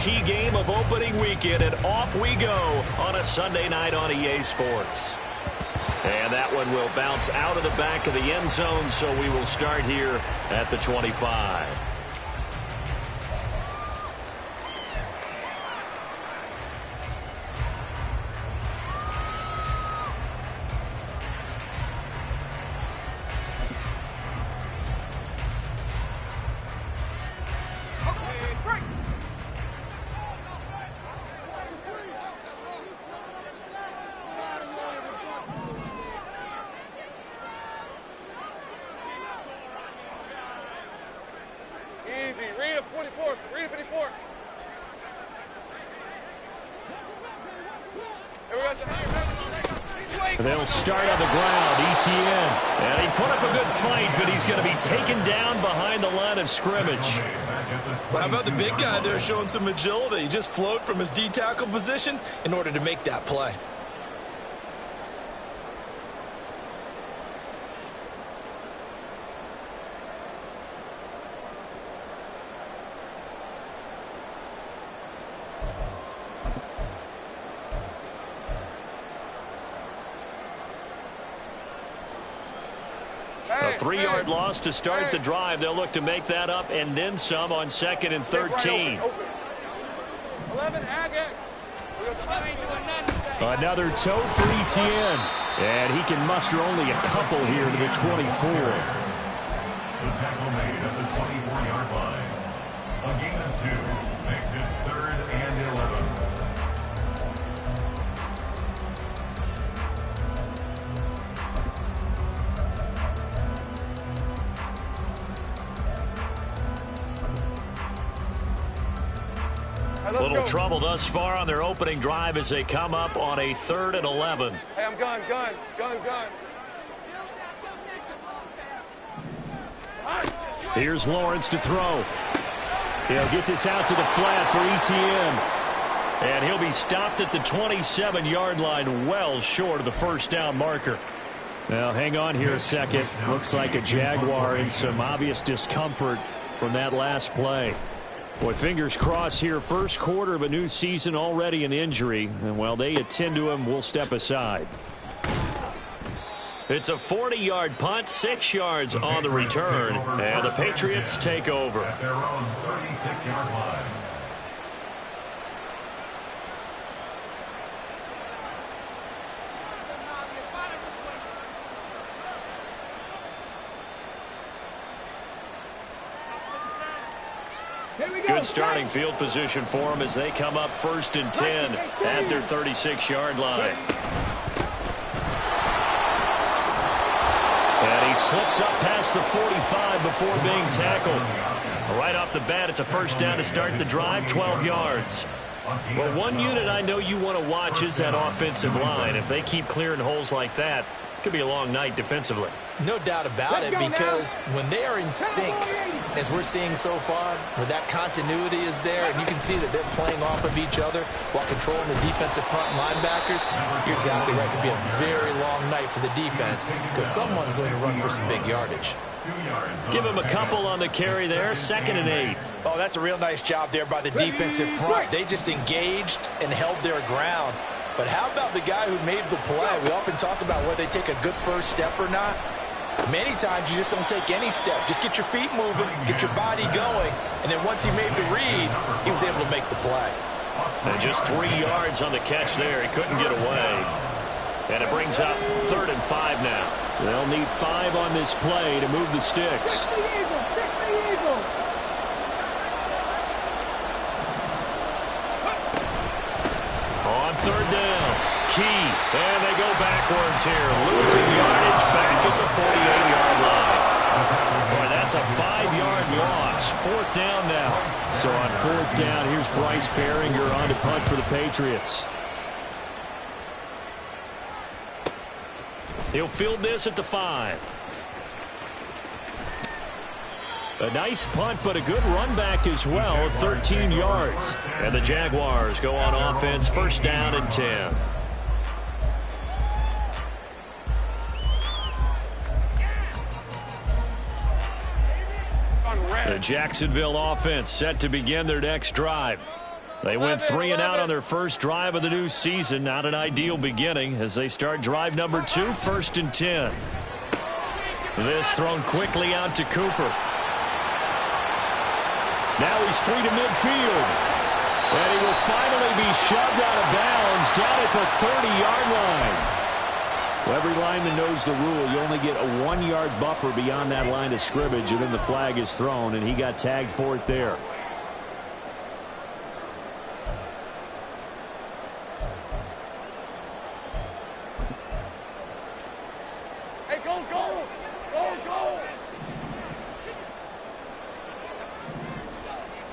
marquee game of opening weekend, and off we go on a Sunday night on EA Sports. And that one will bounce out of the back of the end zone, so we will start here at the 25. They'll start on the ground. Etienne. And he put up a good fight, but he's going to be taken down behind the line of scrimmage. Well, how about the big guy there showing some agility? He just flowed from his D-tackle position in order to make that play. A 3-yard loss to start the drive. They'll look to make that up and then some on 2nd and 13. Another tote for Etienne. And he can muster only a couple here to the 24. The tackle made at the 24-yard line. A gain of 2 makes it 3rd and 11. Little trouble thus far on their opening drive as they come up on a 3rd and 11. Hey, I'm gun. Here's Lawrence to throw. He'll get this out to the flat for Etienne. And he'll be stopped at the 27-yard line, well short of the first down marker. Now, hang on here a second. Looks like a Jaguar in some obvious discomfort from that last play. Boy, fingers crossed here. First quarter of a new season, already an injury. And while they attend to him, we'll step aside. It's a 40-yard punt, 6 yards on the return. And the Patriots take over. At their own 36-yard line. Good starting field position for them as they come up 1st and 10 at their 36-yard line. And he slips up past the 45 before being tackled. Right off the bat, it's a first down to start the drive, 12 yards. Well, one unit I know you want to watch is that offensive line. If they keep clearing holes like that, it could be a long night defensively. No doubt about it, because when they are in sync, as we're seeing so far, when that continuity is there, and you can see that they're playing off of each other while controlling the defensive front linebackers, you're exactly right. It could be a very long night for the defense because someone's going to run for some big yardage. Give him a couple on the carry there, 2nd and 8. Oh, that's a real nice job there by the defensive front. They just engaged and held their ground. But how about the guy who made the play? We often talk about whether they take a good first step or not. Many times you just don't take any step. Just get your feet moving, get your body going, and then once he made the read, he was able to make the play. And just 3 yards on the catch there. He couldn't get away. And it brings up 3rd and 5 now. They'll need 5 on this play to move the sticks. On 3rd down, Key, and they go backwards here, losing yardage back at the 48-yard line. Boy, that's a 5-yard loss. 4th down now. So on 4th down, here's Bryce Behringer on to punt for the Patriots. He'll field this at the 5. A nice punt, but a good run back as well, 13 yards. And the Jaguars go on offense, 1st down and 10. The Jacksonville offense set to begin their next drive. They went 3 and out on their first drive of the new season. Not an ideal beginning as they start drive number 2, 1st and 10. This thrown quickly out to Cooper. Now he's free to midfield. And he will finally be shoved out of bounds down at the 30-yard line. Well, every lineman knows the rule. You only get a 1-yard buffer beyond that line of scrimmage, and then the flag is thrown, and he got tagged for it there. Hey, go, go! Go, go!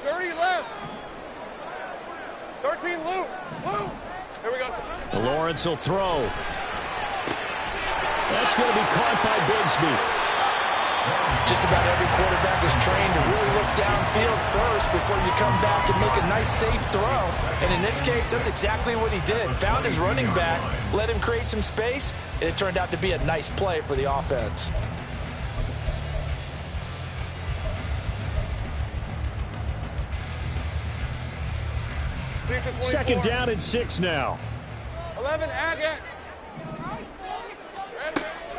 30 left. 13 loop. Loop. Here we go. Lawrence will throw. That's going to be caught by Bigsby. Just about every quarterback is trained to really look downfield first before you come back and make a nice, safe throw. And in this case, that's exactly what he did. Found his running back, let him create some space, and it turned out to be a nice play for the offense. Second down and 6 now. 11, add it.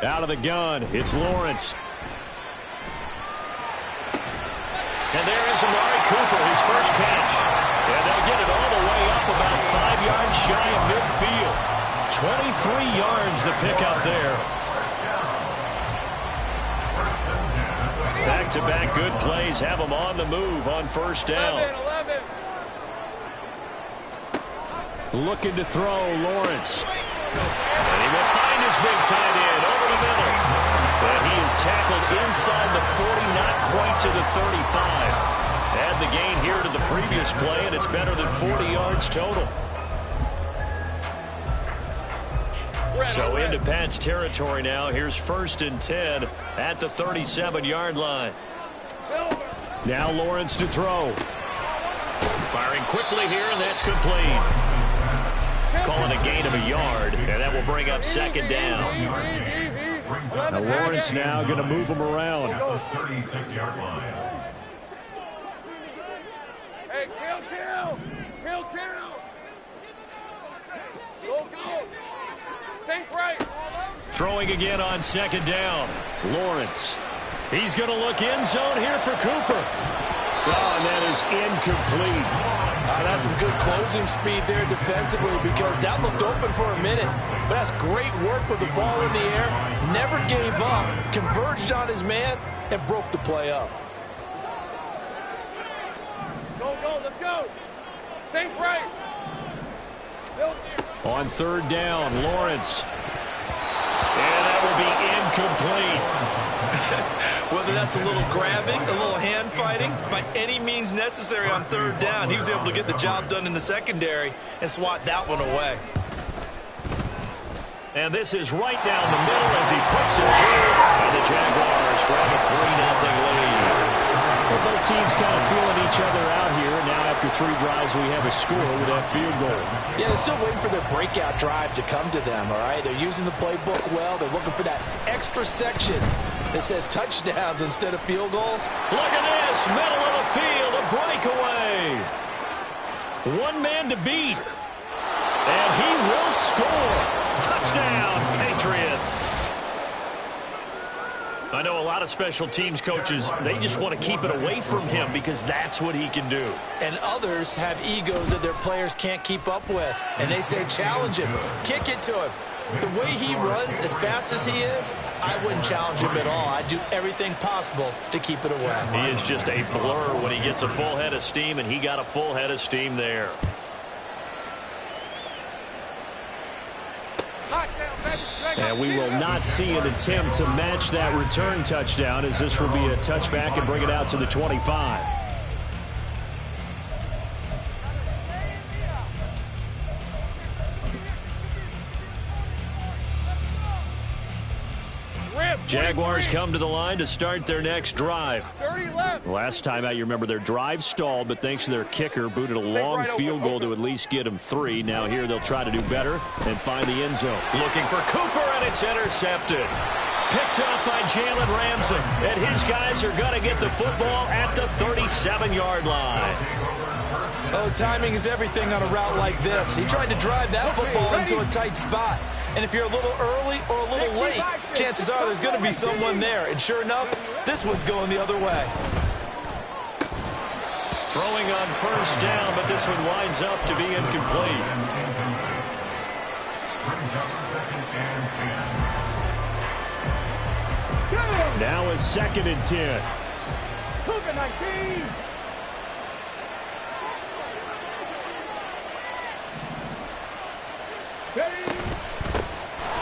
Out of the gun, it's Lawrence. And there is Amari Cooper, his first catch. And they'll get it all the way up about 5 yards shy of midfield. 23 yards the pickup there. Back-to-back good plays have them on the move on first down. 11. Looking to throw, Lawrence. And he will find his big tight end over the middle. But he is tackled inside the 40, not quite to the 35. Add the gain here to the previous play, and it's better than 40 yards total. So into Pat's territory now. Here's 1st and 10 at the 37-yard line. Now Lawrence to throw. Firing quickly here, and that's complete. Calling a gain of a yard, and that will bring up 2nd down. Now Lawrence now going to move him around. 36-yard line. Hey, kill. Go. Think right. Throwing again on 2nd down. Lawrence. He's going to look end zone here for Cooper. Oh, and that is incomplete. That's some good closing speed there defensively because that looked open for a minute. But that's great work with the ball in the air. Never gave up. Converged on his man and broke the play up. Go, let's go. Think right. On 3rd down, Lawrence. And that will be incomplete. Whether that's a little grabbing, a little hand fighting, by any means necessary on 3rd down, he was able to get the job done in the secondary and swat that one away. And this is right down the middle as he puts it through. And the Jaguars grab a 3-0 lead. Well, both teams kind of feeling each other out here. Now after 3 drives, we have a score with that field goal. Yeah, they're still waiting for their breakout drive to come to them, all right? They're using the playbook well. They're looking for that extra section that says touchdowns instead of field goals. Look at this, middle of the field, a breakaway. 1 man to beat. And he will score. Touchdown, Patriots. I know a lot of special teams coaches, they just want to keep it away from him because that's what he can do. And others have egos that their players can't keep up with. And they say, challenge him, kick it to him. The way he runs as fast as he is, I wouldn't challenge him at all. I'd do everything possible to keep it away. He is just a blur when he gets a full head of steam, and he got a full head of steam there. And we will not see an attempt to match that return touchdown, as this will be a touchback and bring it out to the 25. Jaguars come to the line to start their next drive. 30 left. Last time out, you remember their drive stalled, but thanks to their kicker, booted a long field goal to at least get them 3. Now here they'll try to do better and find the end zone. Looking for Cooper, and it's intercepted. Picked up by Jalen Ramsey, and his guys are going to get the football at the 37-yard line. Oh, timing is everything on a route like this. He tried to drive that football into a tight spot. And if you're a little early or a little late, chances are there's going to be someone there. And sure enough, this one's going the other way. Throwing on first down, but this one winds up to be incomplete. Now a 2nd and 10.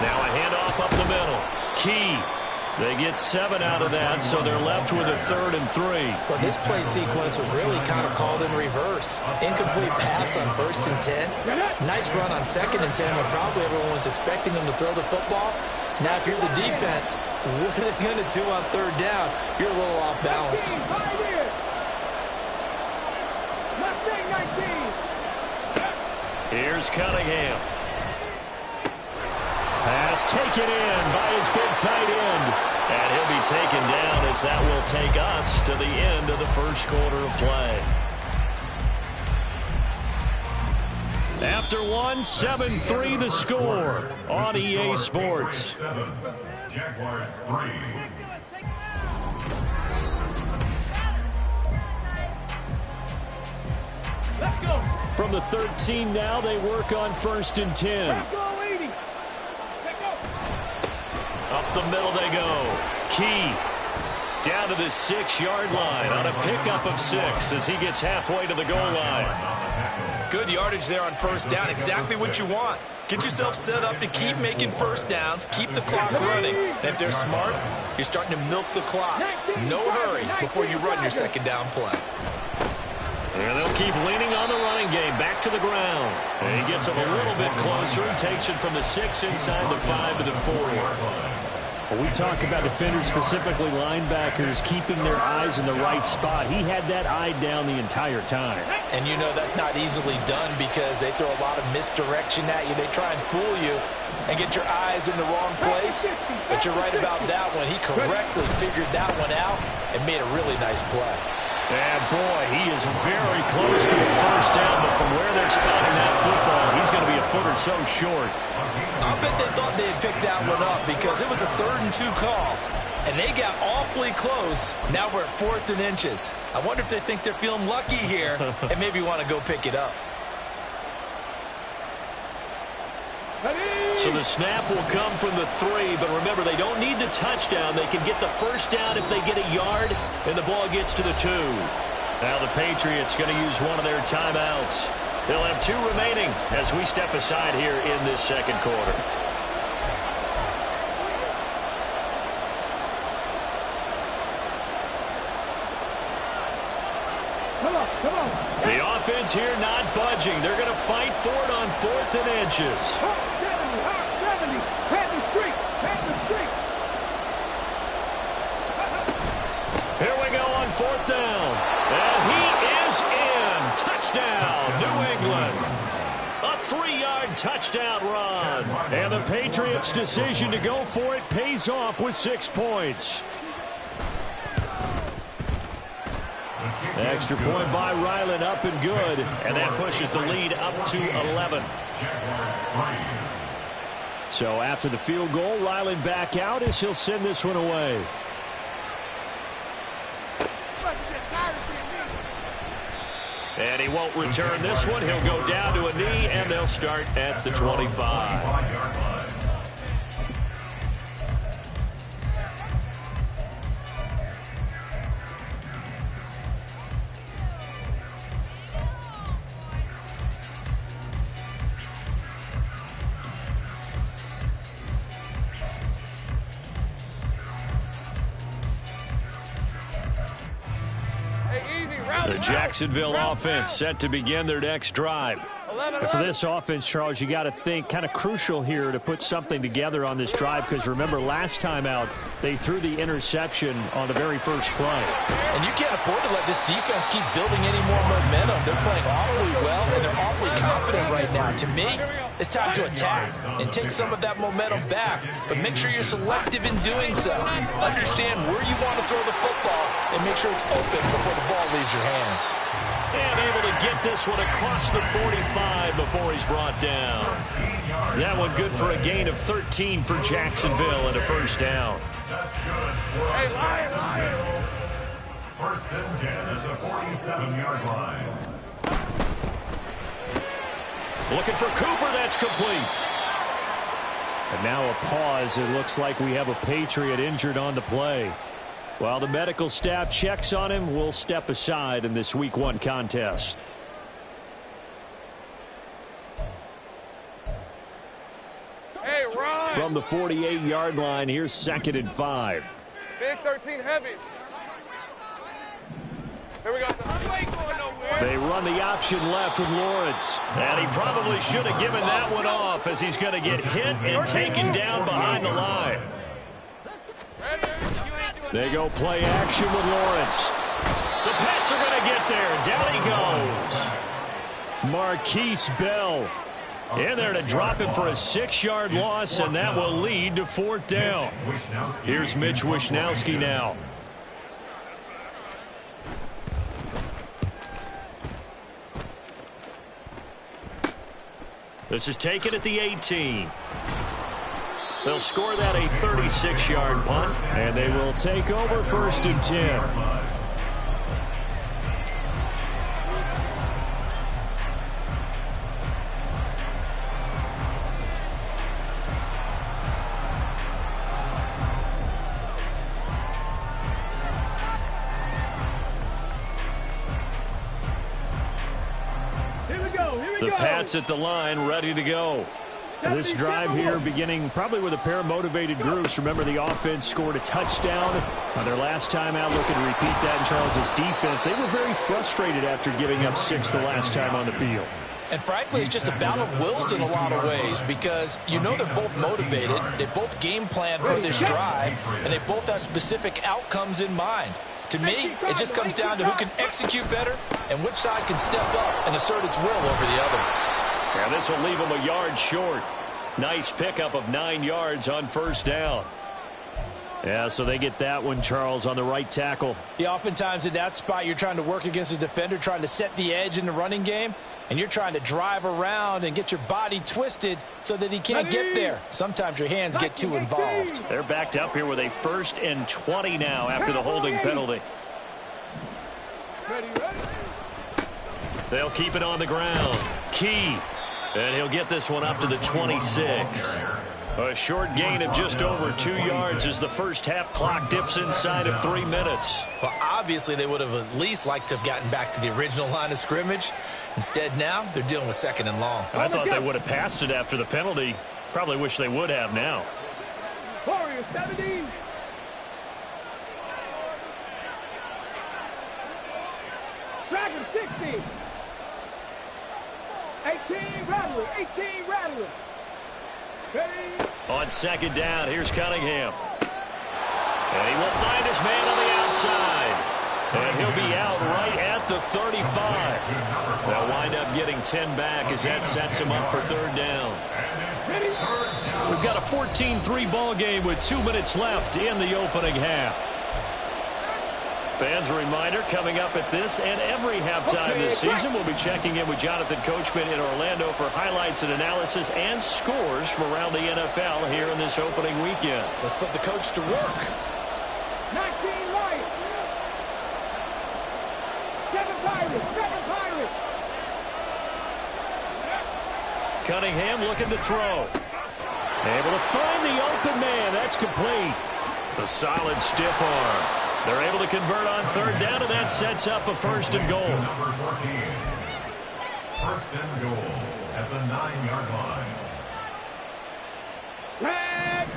Now a handoff up the middle. Key. They get 7 out of that, so they're left with a 3rd and 3. Well, this play sequence was really kind of called in reverse. Incomplete pass on 1st and 10. Nice run on 2nd and 10 when probably everyone was expecting them to throw the football. Now, if you're the defense, what are they going to do on 3rd down? You're a little off balance. Here's Cunningham. Pass taken in by his big tight end. And he'll be taken down as that will take us to the end of the first quarter of play. After 7-3 the score on EA Sports. Jaguars 3. From the 13 now, they work on 1st and 10. Up the middle they go. Key down to the 6-yard line on a pickup of 6 as he gets halfway to the goal line. Good yardage there on 1st down. Exactly what you want. Get yourself set up to keep making 1st downs, keep the clock running. And if they're smart, you're starting to milk the clock. No hurry before you run your 2nd down play. And they'll keep leaning on the running game back to the ground. And he gets him a little bit closer and takes it from the 6 inside the 5 to the 4. When we talk about defenders, specifically linebackers, keeping their eyes in the right spot, he had that eye down the entire time. And you know that's not easily done because they throw a lot of misdirection at you. They try and fool you and get your eyes in the wrong place. But you're right about that one. He correctly figured that one out and made a really nice play. And boy, he is very close to a 1st down, but from where they're spotting that football, he's going to be a foot or so short. I bet they thought they had picked that one up because it was a 3rd and 2 call, and they got awfully close. Now we're at 4th and inches. I wonder if they think they're feeling lucky here and maybe want to go pick it up. So the snap will come from the 3, but remember, they don't need the touchdown. They can get the 1st down if they get a yard, and the ball gets to the 2. Now the Patriots going to use one of their timeouts. They'll have 2 remaining as we step aside here in this 2nd quarter. The offense here not budging. They're going to fight for it on 4th and inches. Here we go on 4th down. And he is in. Touchdown, New England. A 3-yard touchdown run. And the Patriots' decision to go for it pays off with 6 points. Extra point by Ryland, up and good. And that pushes the lead up to 11. So after the field goal, Ryland back out as he'll send this one away. And he won't return this one. He'll go down to a knee, and they'll start at the 25. The Jacksonville offense set to begin their next drive. And for this offense, Charles, you got to think kind of crucial here to put something together on this drive because remember last time out they threw the interception on the very first play. And you can't afford to let this defense keep building any more momentum. They're playing awfully well and they're awfully confident right now. To me, it's time to attack and take some of that momentum back. But make sure you're selective in doing so. Understand where you want to throw the football and make sure it's open before the ball leaves your hands. And able to get this one across the 45 before he's brought down. That one good for a gain of 13 for Jacksonville and a first down. That's good. Hey, Lion! First and 10 at the 47-yard line. Looking for Cooper. That's complete. And now a pause. It looks like we have a Patriot injured on the play. While the medical staff checks on him, we'll step aside in this Week 1 contest. Hey, Ryan! From the 48-yard line, here's 2nd and 5. Big 13 heavy. Here we go. They run the option left with Lawrence. And he probably should have given that one off as he's going to get hit and taken down behind the line. They go play action with Lawrence. The Pats are going to get there. Down he goes. Marquise Bell in there to drop him for a 6-yard loss, and that will lead to 4th down. Here's Mitch Wishnowsky now. This is taken at the 18. They'll score that a 36-yard punt, and they will take over 1st and 10. The Pats at the line, ready to go. This drive here beginning probably with a pair of motivated groups. Remember, the offense scored a touchdown on their last time out, looking to repeat that in Charles's defense. They were very frustrated after giving up 6 the last time on the field. And frankly, it's just a battle of wills in a lot of ways because you know they're both motivated. They both game plan for this drive, and they both have specific outcomes in mind. To me, it just comes down to who can execute better and which side can step up and assert its will over the other. And this will leave them a yard short. Nice pickup of 9 yards on 1st down. Yeah, so they get that one, Charles, on the right tackle. Yeah, oftentimes in that spot, you're trying to work against a defender, trying to set the edge in the running game, and you're trying to drive around and get your body twisted so that he can't get there. Sometimes your hands get too involved. They're backed up here with a 1st and 20 now after the holding penalty. They'll keep it on the ground. Key. And he'll get this one up to the 26. A short gain of just over 2 yards as the first half clock dips inside of 3 minutes. Well, obviously they would have at least liked to have gotten back to the original line of scrimmage. Instead now they're dealing with 2nd and long. I thought they would have passed it after the penalty. Probably wish they would have now. Warriors 70. Dragon 60. 18 Rattler. 18 Rattler. On 2nd down, here's Cunningham. And he will find his man on the outside. And he'll be out right at the 35. They'll wind up getting 10 back as that sets him up for 3rd down. We've got a 14-3 ball game with 2 minutes left in the opening half. Fans, a reminder, coming up at this and every halftime this season, we'll be checking in with Jonathan Coachman in Orlando for highlights and analysis and scores from around the NFL here in this opening weekend. Let's put the coach to work. 19 Lions. 7 Pirates. 7 Pirates. Cunningham looking to throw. Able to find the open man. That's complete. The solid stiff arm. They're able to convert on 3rd down, and that sets up a 1st and goal. Number 14. 1st and goal at the 9-yard line. Flag.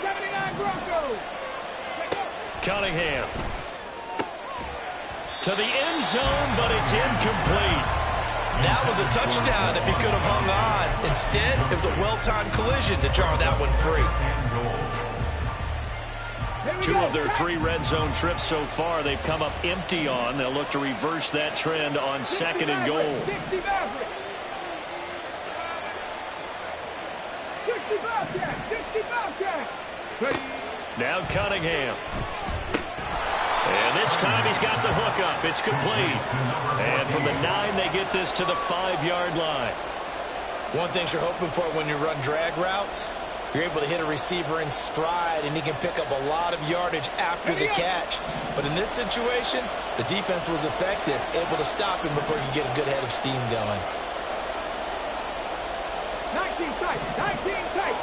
79 Broncos. Cunningham. To the end zone, but it's incomplete. That was a touchdown if he could have hung on. Instead, it was a well-timed collision to jar that one free. 2 of their 3 red zone trips so far they've come up empty on. They'll look to reverse that trend on 2nd and goal. 60 Mavericks. 60 Bobcats. 60 Bobcats. Now Cunningham. And this time he's got the hook up. It's complete. And from the 9, they get this to the 5-yard line. One thing you're hoping for when you run drag routes, you're able to hit a receiver in stride, and he can pick up a lot of yardage after the catch. But in this situation, the defense was effective, able to stop him before he could get a good head of steam going. 19 tight, 19 tight.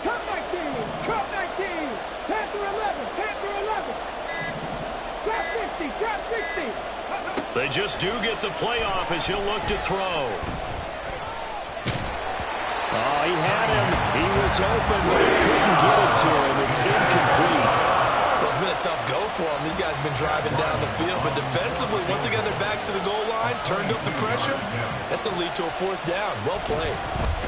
Cut 19, cut 19. Panther 11, Panther 11. Trap 60, trap 60. They just do get the playoff as he'll look to throw. Oh, he had him. He was open, but he couldn't get it to him. It's incomplete. It's been a tough go for him. These guys have been driving down the field, but defensively, once they got their backs to the goal line, turned up the pressure, that's going to lead to a 4th down. Well played.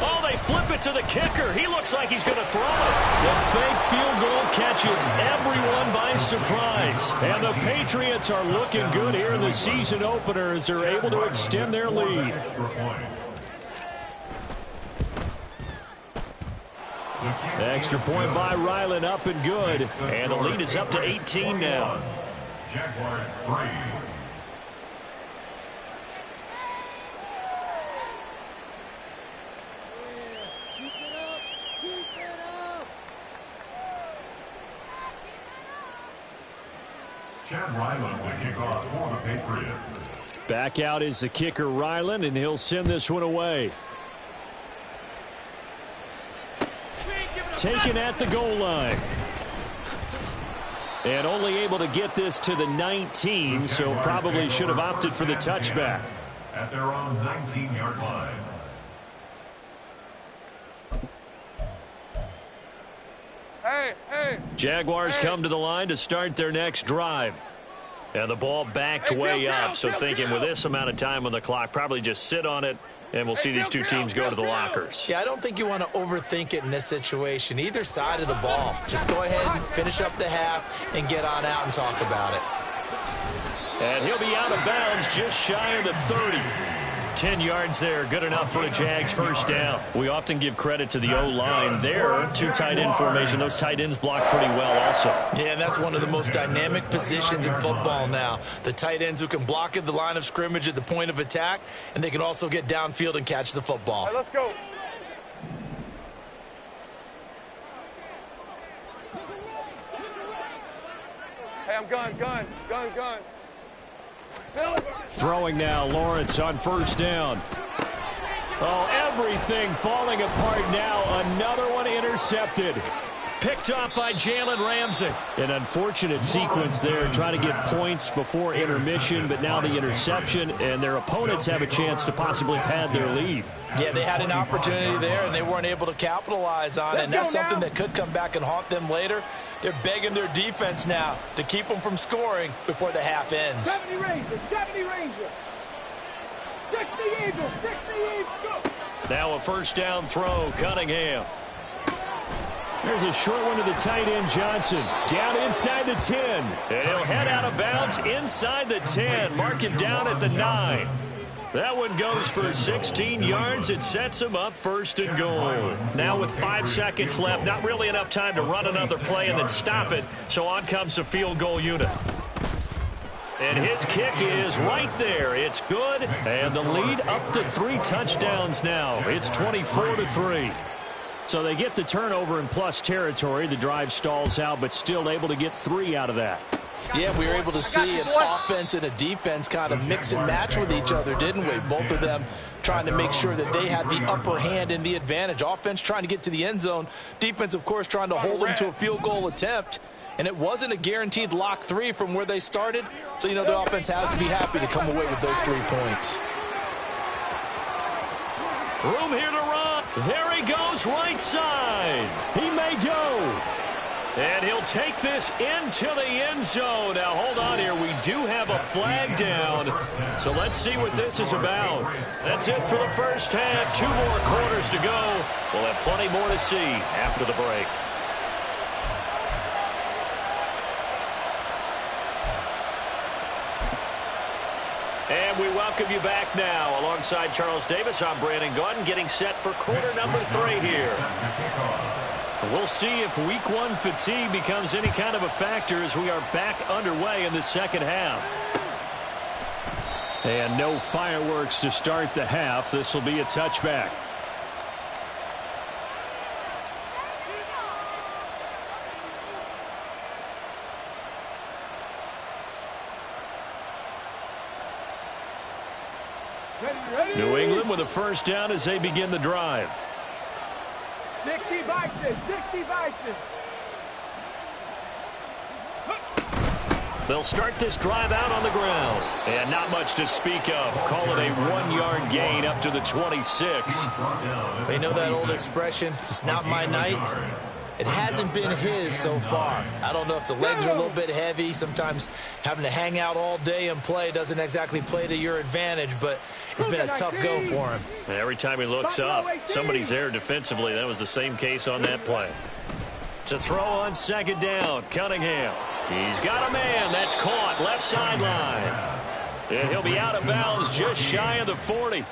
Oh, they flip it to the kicker. He looks like he's going to throw it. The fake field goal catches everyone by surprise. And the Patriots are looking good here in the season opener as they're able to extend their lead. Extra point by Ryland, up and good. And the lead is up to 18 now. Jaguars 3. Chad Ryland will kick off for the Patriots. Back out is the kicker, Ryland, and he'll send this one away. Taken at the goal line. And only able to get this to the 19, so probably should have opted for the touchback. At their own 19-yard line. Hey. Jaguars come to the line to start their next drive. And the ball backed way up, so thinking with this amount of time on the clock, probably just sit on it, and we'll see these two teams go to the lockers. Yeah, I don't think you want to overthink it in this situation. Either side of the ball. Just go ahead and finish up the half and get on out and talk about it. And he'll be out of bounds just shy of the 30. 10 yards there, good enough for a Jags first down. We often give credit to the O-line there. 2 tight end formation. Those tight ends block pretty well also. Yeah, that's one of the most dynamic positions in football now. The tight ends who can block at the line of scrimmage at the point of attack, and they can also get downfield and catch the football. Let's go. Hey, I'm gun. Throwing now, Lawrence on first down. Oh, everything falling apart now. Another one intercepted. Picked up by Jalen Ramsey. An unfortunate sequence there, trying to get points before intermission, but now the interception, and their opponents have a chance to possibly pad their lead. Yeah, they had an opportunity there, and they weren't able to capitalize on it, and that's something that could come back and haunt them later. They're begging their defense now to keep them from scoring before the half ends. 70 Rangers, 60 Eagles, go! Now a first down throw, Cunningham. There's a short one to the tight end, Johnson. Down inside the 10. And he'll head out of bounds inside the 10. Mark it down at the 9. That one goes for 16 yards. It sets him up first and goal. Now with 5 seconds left, not really enough time to run another play and then stop it. So on comes the field goal unit. And his kick is right there. It's good. And the lead up to 3 touchdowns now. It's 24-3. So they get the turnover in plus territory. The drive stalls out, but still able to get 3 out of that. Yeah, we were able to see an offense and a defense kind of mix and match with each other, didn't we? Both of them trying to make sure that they had the upper hand and the advantage. Offense trying to get to the end zone. Defense, of course, trying to hold them to a field goal attempt. And it wasn't a guaranteed lock 3 from where they started. So, you know, the offense has to be happy to come away with those 3 points. Room here to run. There he goes, right side. He may go. And he'll take this into the end zone. Now, hold on here. We do have a flag down. So let's see what this is about. That's it for the first half. 2 more quarters to go. We'll have plenty more to see after the break. And And we welcome you back now. Alongside Charles Davis, I'm Brandon Gaudin, getting set for quarter number 3 here. We'll see if week 1 fatigue becomes any kind of a factor as we are back underway in the second half. And no fireworks to start the half. This will be a touchback. New England with a first down as they begin the drive. 60 boxes, 60 boxes. They'll start this drive out on the ground. And not much to speak of. Call it a 1-yard gain up to the 26. You know that old expression, it's not my night? It hasn't been his so far. I don't know if the legs are a little bit heavy. Sometimes having to hang out all day and play doesn't exactly play to your advantage, but it's been a tough go for him. Every time he looks up, somebody's there defensively. That was the same case on that play. To throw on second down, Cunningham. He's got a man. That's caught left sideline. And he'll be out of bounds just shy of the 40.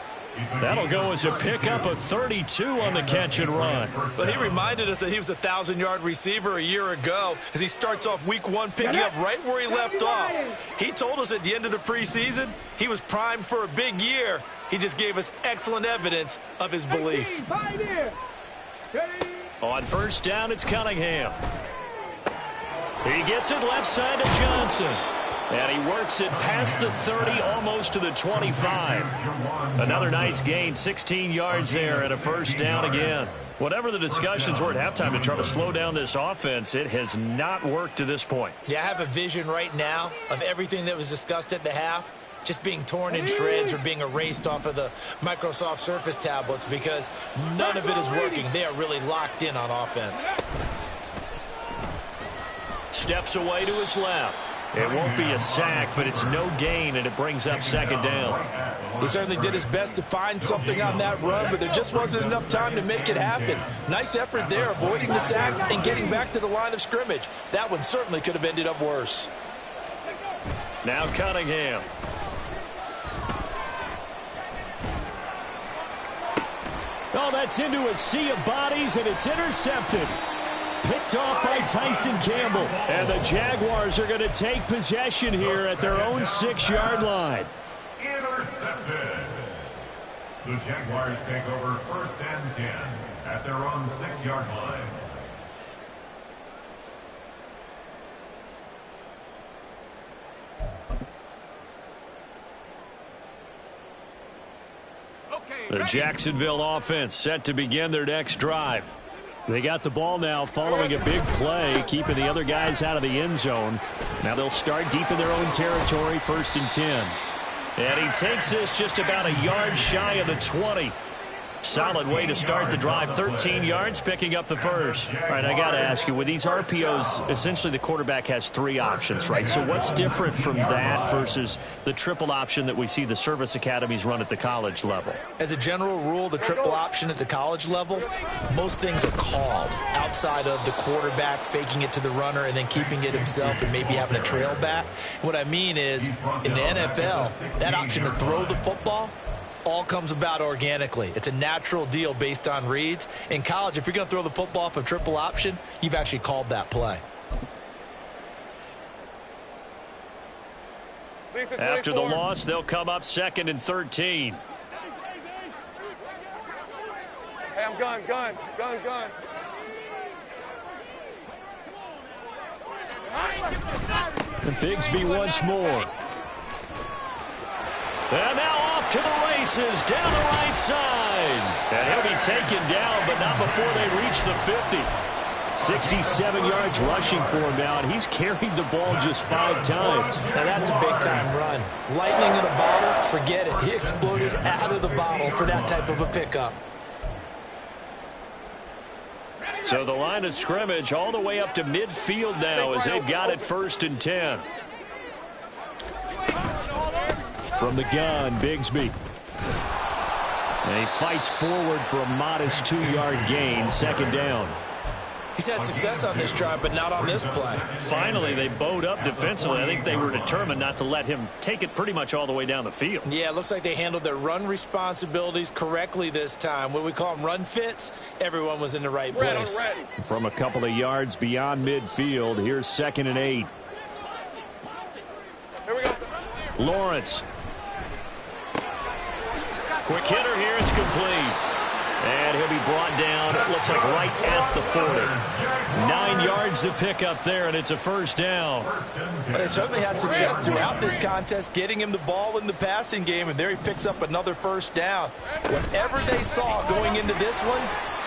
That'll go as a pickup of 32 on the catch and run. Well, he reminded us that he was a 1,000-yard receiver a year ago as he starts off week 1 picking up right where he left off. He told us at the end of the preseason he was primed for a big year. He just gave us excellent evidence of his belief. On first down, it's Cunningham. He gets it left side to Johnson. And he works it past the 30, almost to the 25. Another nice gain, 16 yards there, and a first down again. Whatever the discussions were at halftime to try to slow down this offense, it has not worked to this point. Yeah, I have a vision right now of everything that was discussed at the half just being torn in shreds or being erased off of the Microsoft Surface tablets because none of it is working. They are really locked in on offense. Steps away to his left. It won't be a sack, but it's no gain, and it brings up second down. He certainly did his best to find something on that run, but there just wasn't enough time to make it happen. Nice effort there, avoiding the sack and getting back to the line of scrimmage. That one certainly could have ended up worse. Now Cunningham. Oh, that's into a sea of bodies, and it's intercepted. Picked off by Tyson Campbell. And the Jaguars are going to take possession here at their own 6-yard line. Intercepted. The Jaguars take over first and 10 at their own 6-yard line. The Jacksonville offense set to begin their next drive. They got the ball now following a big play, keeping the other guys out of the end zone. Now they'll start deep in their own territory, first and 10. And he takes this just about a yard shy of the 20. Solid way to start the drive. 13 yards, picking up the first. All right, I got to ask you, with these RPOs, essentially the quarterback has 3 options, right? So what's different from that versus the triple option that we see the service academies run at the college level? As a general rule, the triple option at the college level, most things are called outside of the quarterback faking it to the runner and then keeping it himself and maybe having a trail back. What I mean is, in the NFL, that option to throw the football all comes about organically. It's a natural deal based on reads. In college, if you're going to throw the football off a triple option, you've actually called that play. After the loss, they'll come up second and 13. Hey, I'm gun. And Bigsby once more. And now off to the races, down the right side. And he'll be taken down, but not before they reach the 50. 67 yards rushing for him now, and he's carried the ball just 5 times. Now that's a big-time run. Lightning in a bottle, forget it. He exploded out of the bottle for that type of a pickup. So the line of scrimmage all the way up to midfield now as they've got it first and 10. From the gun, Bigsby. And he fights forward for a modest 2-yard gain, second down. He's had success on this drive, but not on this play. Finally, they bowed up defensively. I think they were determined not to let him take it pretty much all the way down the field. Yeah, it looks like they handled their run responsibilities correctly this time. What we call them run fits, everyone was in the right place. From a couple of yards beyond midfield, here's 2nd and 8. Here we go. Lawrence. Quick hitter here. It's complete. And he'll be brought down, it looks like right at the 40. 9 yards to pick up there, and it's a first down. But they certainly had success throughout this contest, getting him the ball in the passing game, and there he picks up another first down. Whatever they saw going into this one,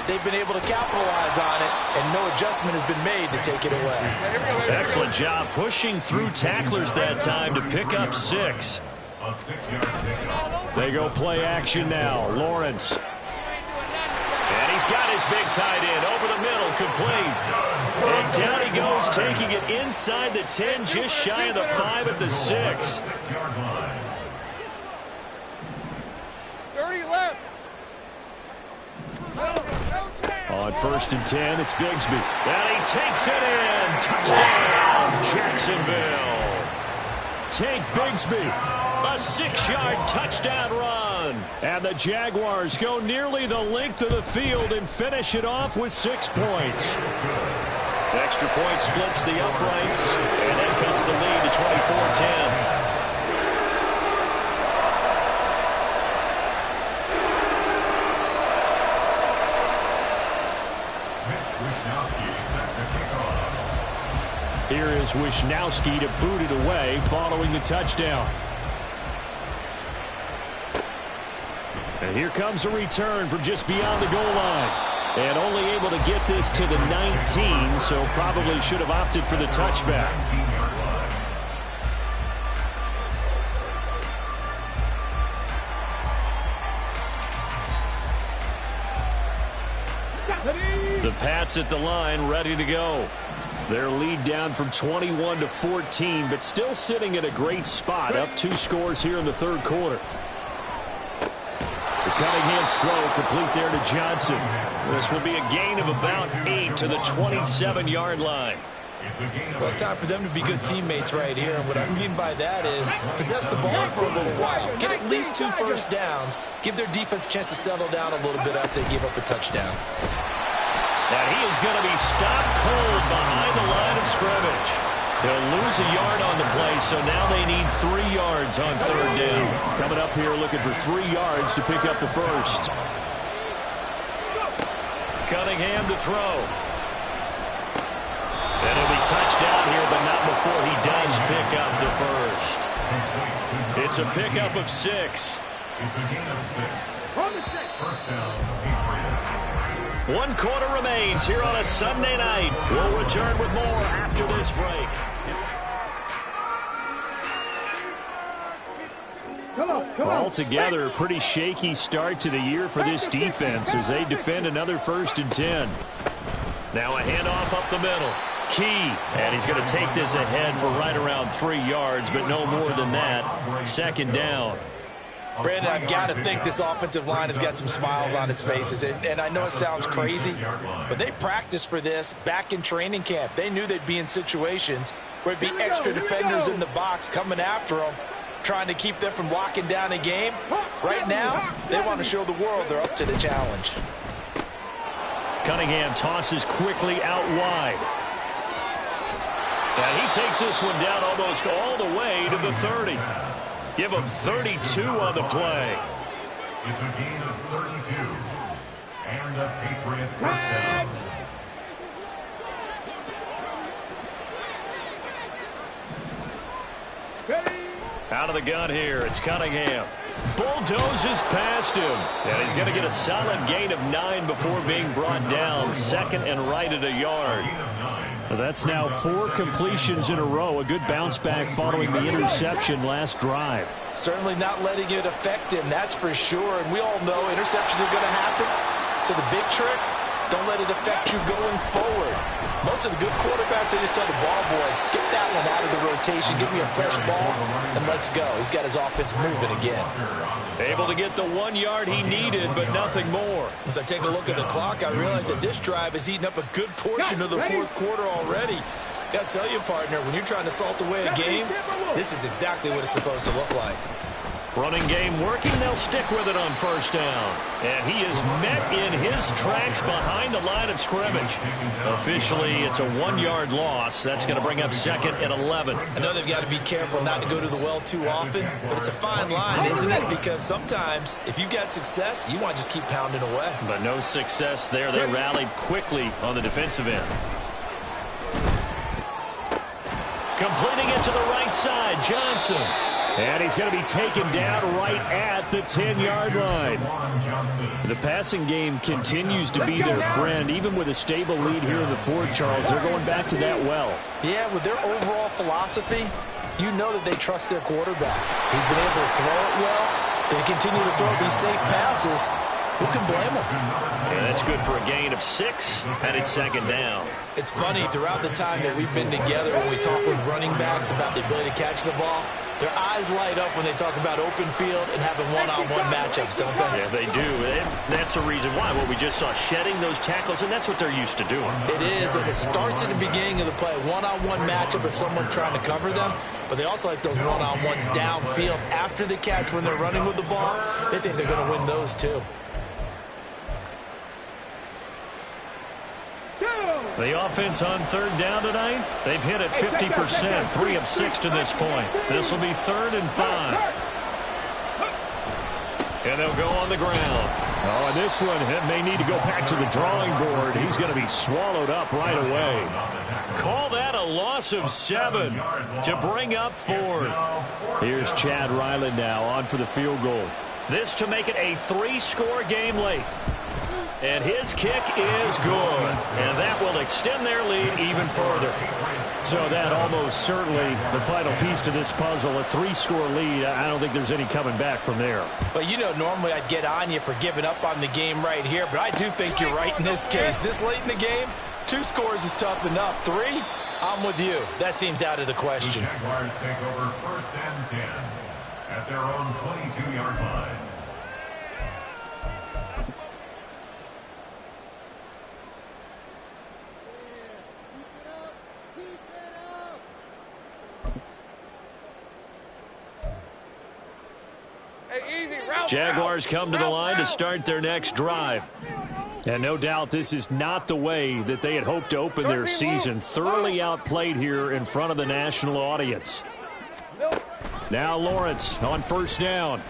they've been able to capitalize on it, and no adjustment has been made to take it away. Excellent job pushing through tacklers that time to pick up 6. A 6-yard pickup. They go play action now. Lawrence. And he's got his big tight end over the middle, complete. And down he goes, taking it inside the 10, just shy of the 5 at the 6. 6-yard line. 30 left. On 1st and 10, it's Bigsby. And he takes it in. Touchdown, Jacksonville. Take Bigsby. A 6-yard touchdown run. And the Jaguars go nearly the length of the field and finish it off with 6 points. Extra point splits the uprights, and that cuts the lead to 24-10. Here is Wishnowski to boot it away following the touchdown. And here comes a return from just beyond the goal line. And only able to get this to the 19, so probably should have opted for the touchback. The Pats at the line, ready to go. Their lead down from 21 to 14, but still sitting at a great spot, up 2 scores here in the 3rd quarter. The Cunningham's throw complete there to Johnson. This will be a gain of about 8 to the 27-yard line. Well, it's time for them to be good teammates right here. And what I mean by that is possess the ball for a little while. Get at least 2 first downs. Give their defense a chance to settle down a little bit after they give up a touchdown. And he is going to be stopped cold behind the line of scrimmage. They'll lose a yard on the play, so now they need 3 yards on 3rd down. Coming up here looking for 3 yards to pick up the first. Cunningham to throw. And it'll be touchdown here, but not before he does pick up the first. It's a pickup of 6. It's a gain of 6. First down, Patriots. 1 quarter remains here on a Sunday night. We'll return with more after this break. Altogether, a pretty shaky start to the year for this defense as they defend another 1st and 10. Now a handoff up the middle. Key, and he's going to take this ahead for right around 3 yards, but no more than that. 2nd down. Brandon, I've got to think this offensive line has got some smiles on its faces. And I know it sounds crazy, but they practiced for this back in training camp. They knew they'd be in situations where it'd be extra defenders in the box coming after them, trying to keep them from locking down a game. Right now, they want to show the world they're up to the challenge. Cunningham tosses quickly out wide. And he takes this one down almost all the way to the 30. Give him 32 on the play. It's a gain of 32. And a Patriot first down. Out of the gun here, it's Cunningham. Bulldozes past him. And he's going to get a solid gain of 9 before being brought down. 2nd and right at a yard. That's now 4 completions in a row. A good bounce back following the interception last drive. Certainly not letting it affect him, that's for sure. And we all know interceptions are going to happen. So the big trick, don't let it affect you going forward. Most Most of the good quarterbacks, they just tell the ball boy, get that one out of the rotation, give me a fresh ball, and let's go. He's got his offense moving again. Able to get the 1 yard he needed, but nothing more. As I take a look at the clock, I realize that this drive has eaten up a good portion of the fourth quarter already. Got to tell you, partner, when you're trying to salt away a game, this is exactly what it's supposed to look like. Running game working. They'll stick with it on first down. And he is met in his tracks behind the line of scrimmage. Officially, it's a 1 yard loss. That's going to bring up 2nd and 11. I know they've got to be careful not to go to the well too often, but it's a fine line, isn't it? Because sometimes, if you got success, you want to just keep pounding away. But no success there. They rallied quickly on the defensive end. Completing it to the right side, Johnson. And he's going to be taken down right at the 10-yard line. The passing game continues to be their friend. Even with a stable lead here in the fourth, Charles, they're going back to that well. Yeah, with their overall philosophy, you know that they trust their quarterback. He's been able to throw it well. They continue to throw these safe passes. Who can blame them? And that's good for a gain of 6, and it's 2nd down. It's funny, throughout the time that we've been together, when we talk with running backs about the ability to catch the ball, their eyes light up when they talk about open field and having one-on-one matchups, don't they? Yeah, they do. That's the reason why. Well, we just saw shedding those tackles, and that's what they're used to doing. It is, and it starts at the beginning of the play. One-on-one matchup if someone's trying to cover them, but they also like those one-on-ones downfield after the catch when they're running with the ball. They think they're going to win those too. The offense on 3rd down tonight, they've hit it 50%, 3 of 6 to this point. This will be 3rd and 5. And they'll go on the ground. Oh, and this one may need to go back to the drawing board. He's going to be swallowed up right away. Call that a loss of 7 to bring up 4th. Here's Chad Ryland now on for the field goal. This to make it a 3-score game late. And his kick is good. And that will extend their lead even further. So that almost certainly the final piece to this puzzle, a 3-score lead. I don't think there's any coming back from there. Well, you know, normally I'd get on you for giving up on the game right here, but I do think you're right in this case. This late in the game, 2 scores is tough enough. 3, I'm with you. That seems out of the question. The Jaguars take over 1st and 10 at their own 22-yard line. Jaguars come to the line to start their next drive. And no doubt this is not the way that they had hoped to open their season. Thoroughly outplayed here in front of the national audience. Now Lawrence on 1st down.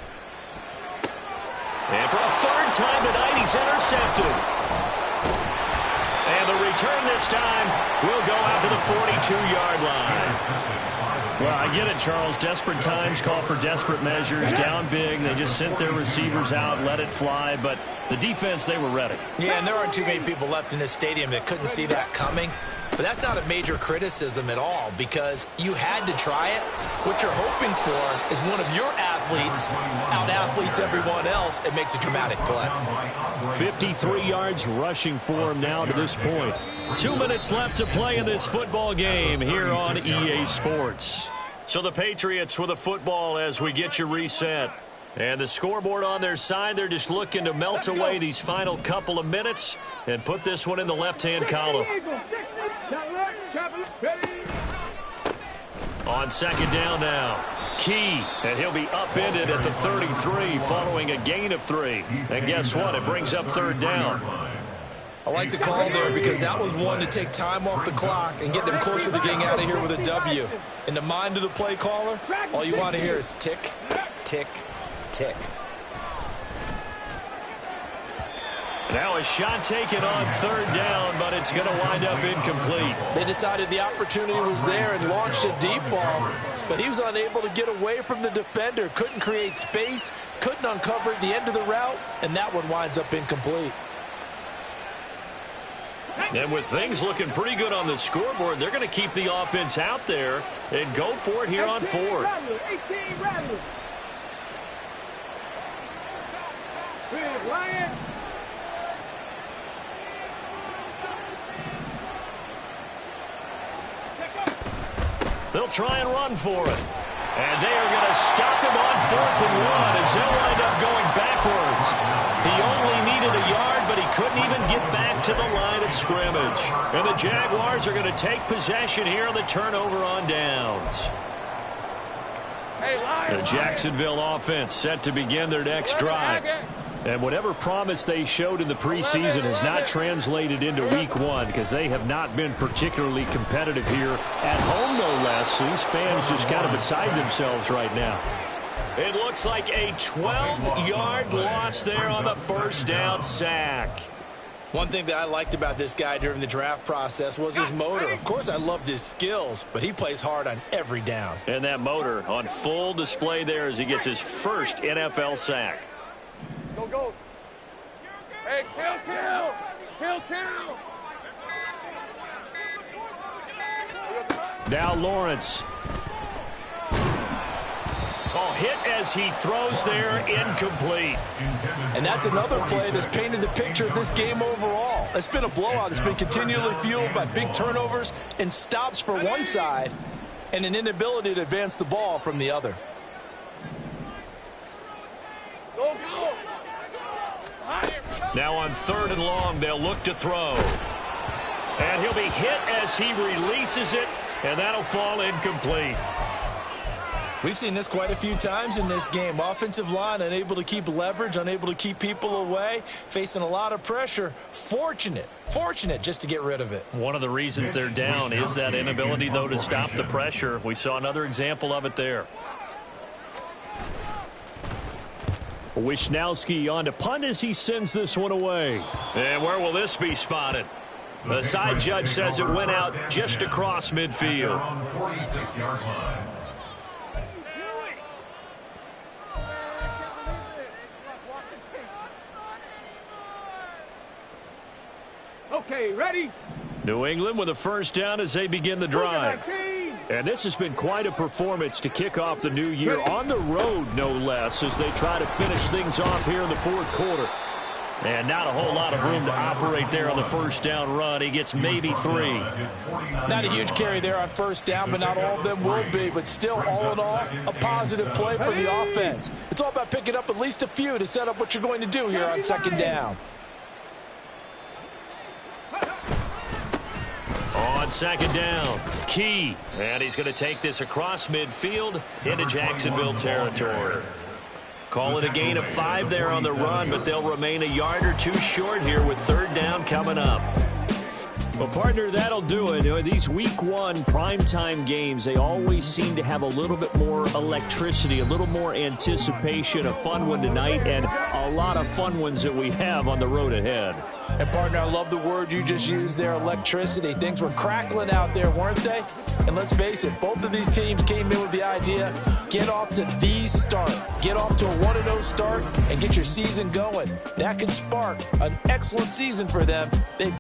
And for a 3rd time tonight, he's intercepted. And the return this time will go out to the 42-yard line. Well, I get it, Charles. Desperate times call for desperate measures. Down big. They just sent their receivers out, let it fly. But the defense, they were ready. Yeah, and there aren't too many people left in this stadium that couldn't see that coming. But that's not a major criticism at all because you had to try it. What you're hoping for is one of your athletes out-athletes everyone else and makes a dramatic play. 53 yards rushing for him now to this point. 2 minutes left to play in this football game here on EA Sports. So the Patriots with a football as we get you reset. And the scoreboard on their side, they're just looking to melt away these final couple of minutes and put this one in the left-hand column. On 2nd down now. Key, and he'll be upended at the 33 following a gain of 3. And guess what? It brings up 3rd down. I like the call there because that was one to take time off the clock and get them closer to getting out of here with a W. In the mind of the play caller, all you want to hear is tick, tick, tick. Now a shot taken on 3rd down, but it's going to wind up incomplete. They decided the opportunity was there and launched a deep ball, but he was unable to get away from the defender, couldn't create space, couldn't uncover at the end of the route, and that one winds up incomplete. And with things looking pretty good on the scoreboard, they're going to keep the offense out there and go for it here on 4th. They'll try and run for it. And they are going to stop him on 4th and 1 as they'll wind up going backwards. He only needed a yard, but he couldn't even get back to the line of scrimmage. And the Jaguars are going to take possession here on the turnover on downs. The Jacksonville offense set to begin their next drive. And whatever promise they showed in the preseason has not translated into week 1 because they have not been particularly competitive here at home, no less. So these fans just kind of beside themselves right now. It looks like a 12-yard loss there on the first down sack. One thing that I liked about this guy during the draft process was his motor. Of course, I loved his skills, but he plays hard on every down. And that motor on full display there as he gets his first NFL sack. Go, go. Hey, kill. Now Lawrence. Hit as he throws there, incomplete. And that's another play that's painted the picture of this game overall. It's been a blowout. It's been continually fueled by big turnovers and stops for one side and an inability to advance the ball from the other. Go, go. Now on 3rd and long, they'll look to throw. And he'll be hit as he releases it, and that'll fall incomplete. We've seen this quite a few times in this game. Offensive line unable to keep leverage, unable to keep people away, facing a lot of pressure. Fortunate just to get rid of it. One of the reasons they're down is that inability, though, to stop the pressure. We saw another example of it there. Wisnowski on to punt as he sends this one away. And where will this be spotted? The side judge says it went out just across midfield. Okay, ready? New England with a first down as they begin the drive. And this has been quite a performance to kick off the new year on the road, no less, as they try to finish things off here in the 4th quarter. And not a whole lot of room to operate there on the first down run. He gets maybe 3. Not a huge carry there on first down, but not all of them will be. But still, all in all, a positive play for the offense. It's all about picking up at least a few to set up what you're going to do here on 2nd down. On 2nd down, Key. And he's going to take this across midfield into Jacksonville territory. Call it a gain of 5 there on the run, but they'll remain a yard or 2 short here with 3rd down coming up. Well, partner, that'll do it. You know, these week 1 primetime games, they always seem to have a little bit more electricity, a little more anticipation. A fun one tonight, and a lot of fun ones that we have on the road ahead. And, partner, I love the word you just used there, electricity. Things were crackling out there, weren't they? And let's face it, both of these teams came in with the idea, get off to the start. Get off to a 1-0 start and get your season going. That could spark an excellent season for them. They've